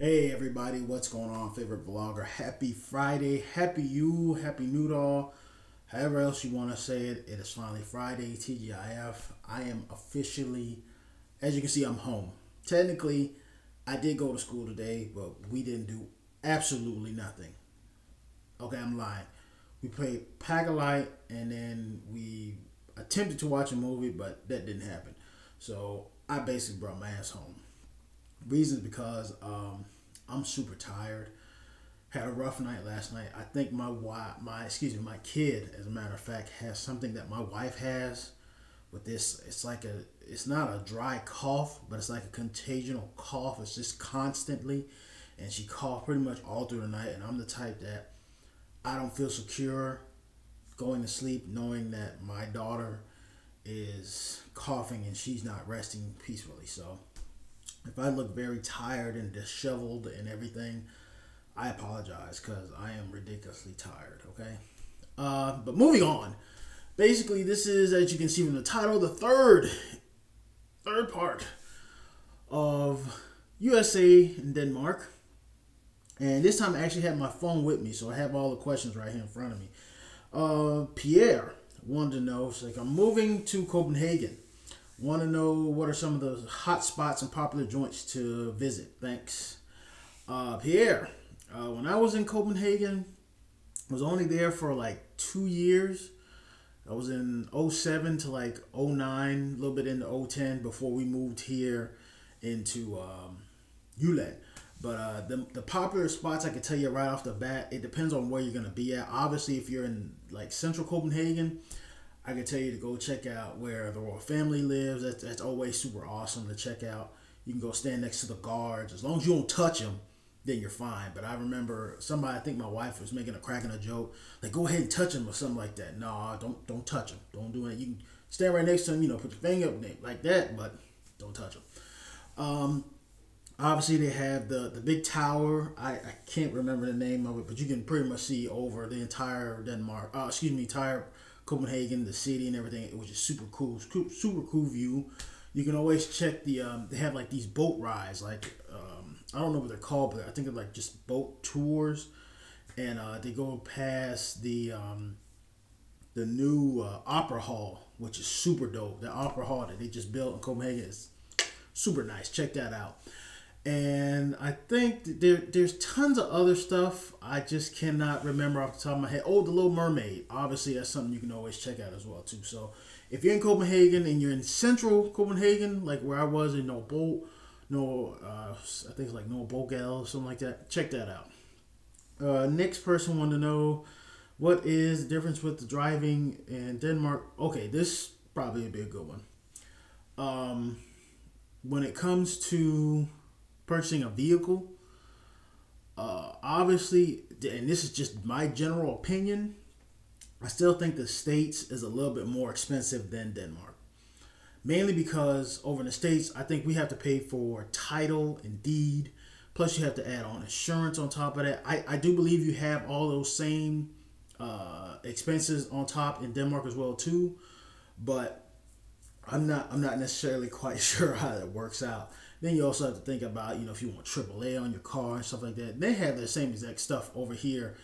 Hey everybody, what's going on? Favorite vlogger. Happy Friday. Happy you. Happy Noodle. However else you want to say it. It is finally Friday. TGIF. I am officially, as you can see, I'm home. Technically, I did go to school today, but we didn't do absolutely nothing. Okay, I'm lying. We played Pack-a-Lite and then we attempted to watch a movie, but that didn't happen. So I basically brought my ass home. Reasons because I'm super tired. Had a rough night last night. I think my kid, as a matter of fact, has something that my wife has. With this, it's not a dry cough, but it's like a contagious cough. It's just constantly, and she coughed pretty much all through the night. And I'm the type that I don't feel secure going to sleep knowing that my daughter is coughing and she's not resting peacefully. So if I look very tired and disheveled and everything, I apologize because I am ridiculously tired. Okay, but moving on. Basically, this is, as you can see from the title, the third part of USA and Denmark. And this time I actually have my phone with me, so I have all the questions right here in front of me. Pierre wanted to know, it's like, I'm moving to Copenhagen. Want to know what are some of the hot spots and popular joints to visit. Thanks. Pierre, when I was in Copenhagen, I was only there for like 2 years. I was in '07 to like '09, a little bit into '10 before we moved here into ULED. But the popular spots I can tell you right off the bat, it depends on where you're going to be at. Obviously, if you're in like central Copenhagen, I can tell you to go check out where the royal family lives. That's always super awesome to check out. You can go stand next to the guards. As long as you don't touch them, then you're fine. But I remember somebody, I think my wife was making a cracking a joke, like go ahead and touch him or something like that. No, don't touch him. Don't do it. You can stand right next to him, put your finger up there like that, but don't touch him. Um, Obviously, they have the big tower. I can't remember the name of it, but you can pretty much see over the entire Denmark. Entire Copenhagen, the city, and everything. It was just super cool view. You can always check the. They have like these boat rides, like I don't know what they're called, but I think they're like just boat tours, and they go past the new opera hall, which is super dope. The opera hall that they just built in Copenhagen is super nice. Check that out. And I think there's tons of other stuff. I just cannot remember off the top of my head. Oh, the Little Mermaid. Obviously, that's something you can always check out as well too. So if you're in Copenhagen and you're in central Copenhagen, like where I was in I think it's like No Bogel or something like that. Check that out. Next person wanted to know what is the difference with the driving in Denmark. Okay, this probably would be a good one. When it comes to purchasing a vehicle, obviously, and this is just my general opinion, I still think the States is a little bit more expensive than Denmark. Mainly because over in the States, I think we have to pay for title and deed. Plus, you have to add on insurance on top of that. I do believe you have all those same expenses on top in Denmark as well too, but I'm not necessarily quite sure how that works out. Then you also have to think about, if you want AAA on your car and stuff like that. They have the same exact stuff over here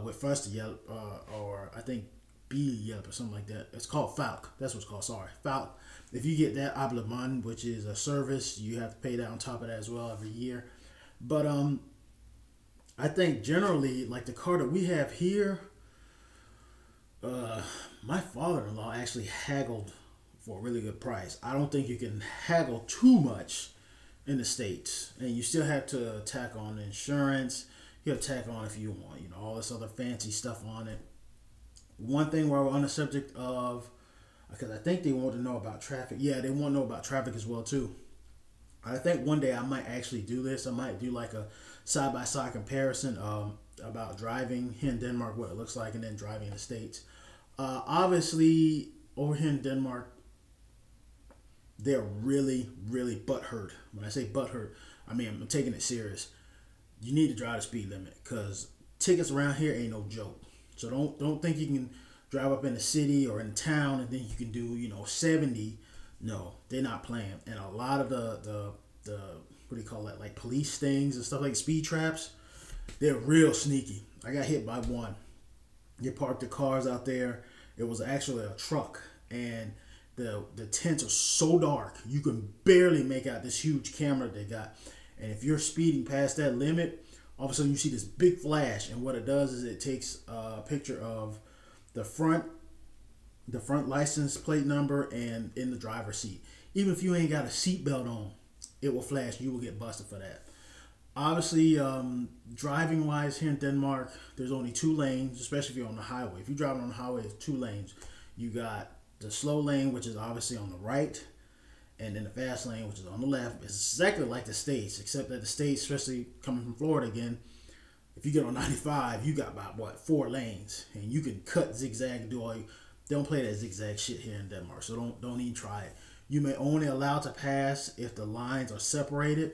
with First Yelp or I think B Yelp or something like that. It's called Falk. That's what it's called. Sorry, Falk. If you get that abonnement, which is a service, you have to pay that on top of that as well every year. But I think generally, like the car that we have here, my father-in-law actually haggled for a really good price. I don't think you can haggle too much in the States. And you still have to tack on insurance. You have to tack on if you want, all this other fancy stuff on it. One thing while we're on the subject of, because I think they want to know about traffic. Yeah, they want to know about traffic as well too. I think one day I might actually do this. I might do like a side-by-side comparison about driving here in Denmark, what it looks like, and then driving in the States. Obviously, over here in Denmark, they're really, really butthurt. When I say butthurt, I mean I'm taking it serious. You need to drive the speed limit because tickets around here ain't no joke. So don't think you can drive up in the city or in town and then you can do 70. No, they're not playing. And a lot of the what do you call that, like police stings and stuff, like speed traps. They're real sneaky. I got hit by one. They parked the cars out there. It was actually a truck, and the tents are so dark you can barely make out this huge camera they got. And if you're speeding past that limit, all of a sudden you see this big flash, and what it does is it takes a picture of the front license plate number and in the driver's seat. Even if you ain't got a seatbelt on, it will flash. You will get busted for that. Obviously, driving wise here in Denmark, there's only 2 lanes, especially if you're on the highway. If you're driving on the highway, it's 2 lanes. You got the slow lane, which is obviously on the right, and then the fast lane, which is on the left. It's exactly like the States, except that the States, especially coming from Florida again, if you get on 95, you got about 4 lanes, and you can cut, zigzag, and do all you. They don't play that zigzag shit here in Denmark, so don't even try it. You may only allow to pass if the lines are separated,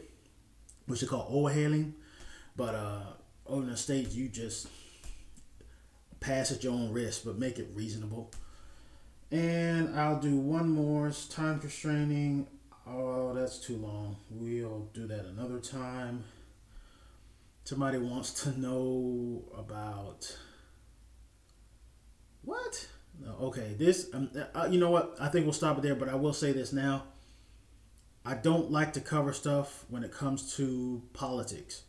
which is called overhailing. But over in the States, you just pass at your own risk, but make it reasonable. And I'll do one more. It's time constraining. Oh, that's too long. We'll do that another time. Somebody wants to know about what? No, okay, this. You know what? I think we'll stop it there. But I will say this now. I don't like to cover stuff when it comes to politics,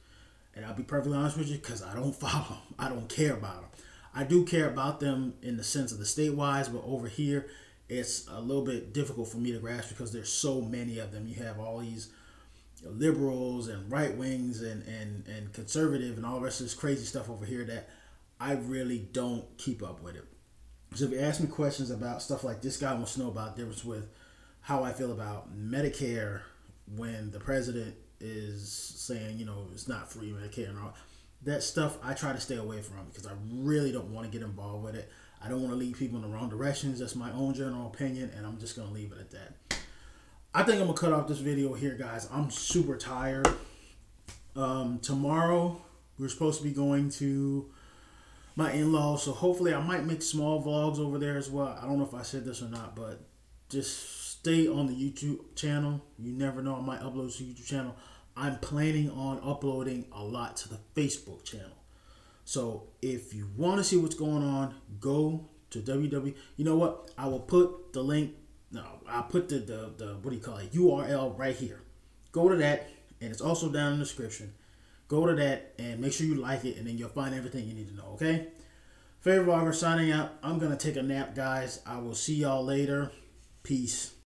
and I'll be perfectly honest with you, because I don't follow them. I don't care about them. I do care about them in the sense of the statewide, but over here, it's a little bit difficult for me to grasp because there's so many of them. You have all these liberals and right wings and conservative and all the rest of this crazy stuff over here that I really don't keep up with it. So if you ask me questions about stuff like this guy wants to know about the difference with how I feel about Medicare when the president is saying, it's not free Medicare and all that stuff, I try to stay away from because I really don't want to get involved with it. I don't want to lead people in the wrong directions. That's my own general opinion, and I'm just going to leave it at that. I think I'm going to cut off this video here, guys. I'm super tired. Tomorrow, we're supposed to be going to my in-laws, so hopefully I might make small vlogs over there as well. I don't know if I said this or not, but just stay on the YouTube channel. You never know, I might upload to the YouTube channel. I'm planning on uploading a lot to the Facebook channel. So if you want to see what's going on, go to www. You know what? I will put the link. No, I'll put the what do you call it? URL right here. Go to that, and it's also down in the description. Go to that and make sure you like it, and then you'll find everything you need to know. Okay? Favorite vlogger signing out. I'm gonna take a nap, guys. I will see y'all later. Peace.